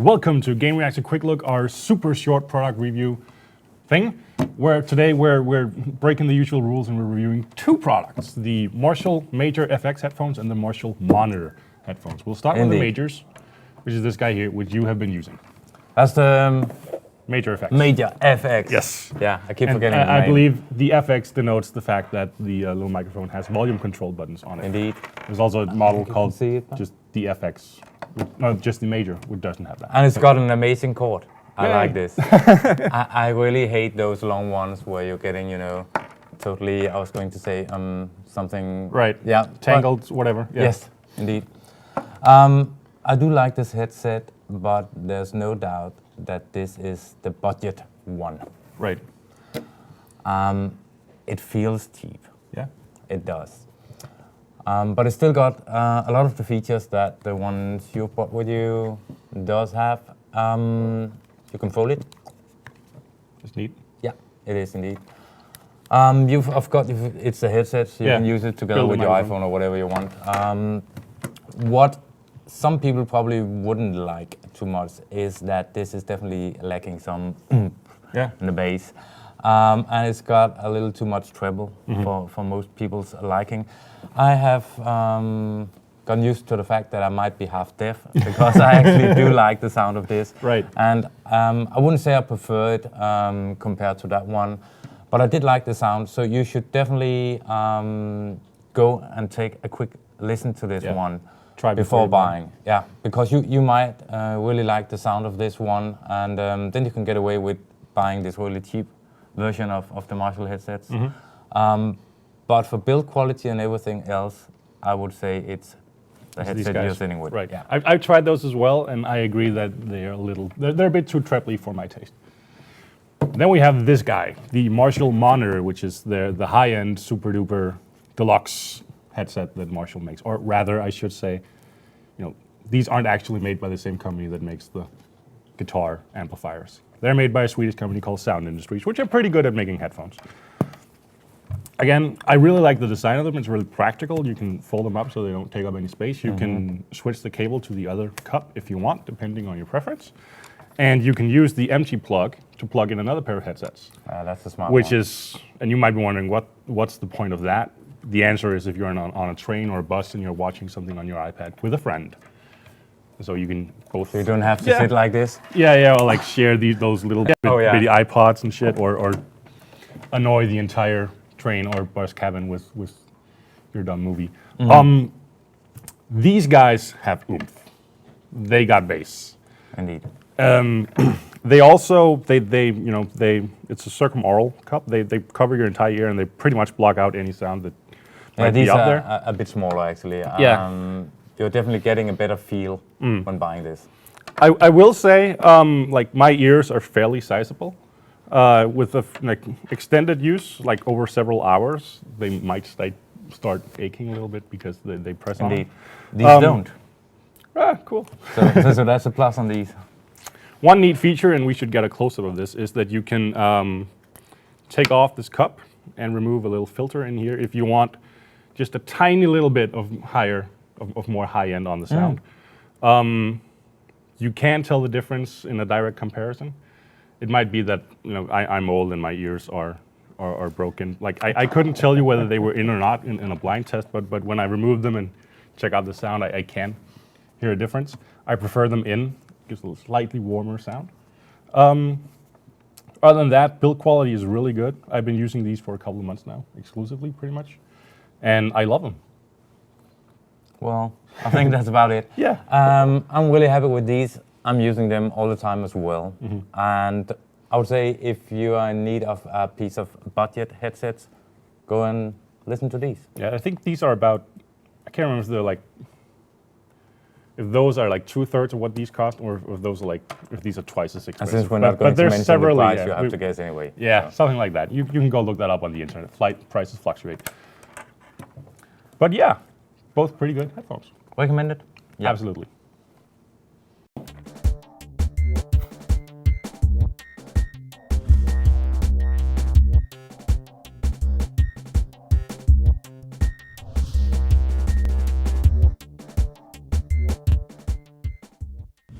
Welcome to Gamereactor Quick Look, our super short product review thing, where today we're breaking the usual rules and we're reviewing two products, the Marshall Major FX headphones and the Marshall Monitor headphones. We'll start with the Majors, which is this guy here, which you have been using. That's the Major FX. Major FX. Yes. Yeah, I keep forgetting the name. I believe the FX denotes the fact that the little microphone has volume control buttons on it. Indeed. There's also a model called just the FX, no, just the Major, which doesn't have that. And it's got an amazing cord. I like this. I really hate those long ones where you're getting, totally, I was going to say something. Right. Yeah. Tangled, whatever. Yeah. Yes, indeed. I do like this headset, but there's no doubt that this is the budget one. Right. It feels cheap. Yeah. It does. But it's still got a lot of the features that the ones you've brought with you does have. You can fold it. It's neat. Yeah, it is indeed. It's a headset, so you can use it together with your iPhone or whatever you want. What some people probably wouldn't like too much is that this is definitely lacking some in the bass. And it's got a little too much treble for most people's liking. I have gotten used to the fact that I might be half deaf because I actually do like the sound of this. Right. And I wouldn't say I prefer it compared to that one, but I did like the sound. So you should definitely go and take a quick listen to this one. Try before buying. Yeah, because you might really like the sound of this one, and then you can get away with buying this really cheap version of the Marshall headsets. But for build quality and everything else, I would say it's the headset you're sitting with. Right. Yeah. I've tried those as well, and I agree that they're a bit too trebly for my taste. Then we have this guy, the Marshall Monitor, which is the high-end, super-duper deluxe headset that Marshall makes, or rather, I should say, these aren't actually made by the same company that makes the guitar amplifiers. They're made by a Swedish company called Sound Industries, which are pretty good at making headphones. Again, I really like the design of them. It's really practical. You can fold them up so they don't take up any space. You can switch the cable to the other cup if you want, depending on your preference. And you can use the empty plug to plug in another pair of headsets. That's the smart one. And you might be wondering, what's the point of that? The answer is if you're on a train or a bus and you're watching something on your iPad with a friend. So you can both. So you don't have to sit like this? Yeah, or like share those little bitty iPods and shit, or annoy the entire train or bus cabin with your dumb movie. These guys have oomph. They got bass. Indeed. They also, it's a circumaural cup. They cover your entire ear and they pretty much block out any sound that might be up there. These are a bit smaller actually. Yeah. You're definitely getting a better feel when buying this. I will say, my ears are fairly sizable. With extended use, like over several hours, they might start aching a little bit because they press on. Indeed. These don't. Cool. So that's a plus on these. One neat feature, and we should get a close-up of this, is that you can take off this cup and remove a little filter in here if you want just a tiny little bit of more high-end on the sound. You can tell the difference in a direct comparison. It might be that I'm old and my ears are broken. Like I couldn't tell you whether they were in or not in a blind test, but when I remove them and check out the sound, I can hear a difference. I prefer them in. Gives a slightly warmer sound. Other than that, build quality is really good. I've been using these for a couple of months now, exclusively pretty much, and I love them. Well, I think that's about it. Yeah. I'm really happy with these. I'm using them all the time as well. And I would say if you are in need of a piece of budget headsets, go and listen to these. Yeah, I think these are about, I can't remember if they're if those are like 2/3 of what these cost, or if these are twice as expensive. And since we're not going to mention the price, you have to guess anyway. Yeah, something like that. You can go look that up on the internet. Prices fluctuate. But yeah, both pretty good headphones. Recommended? Yep. Absolutely.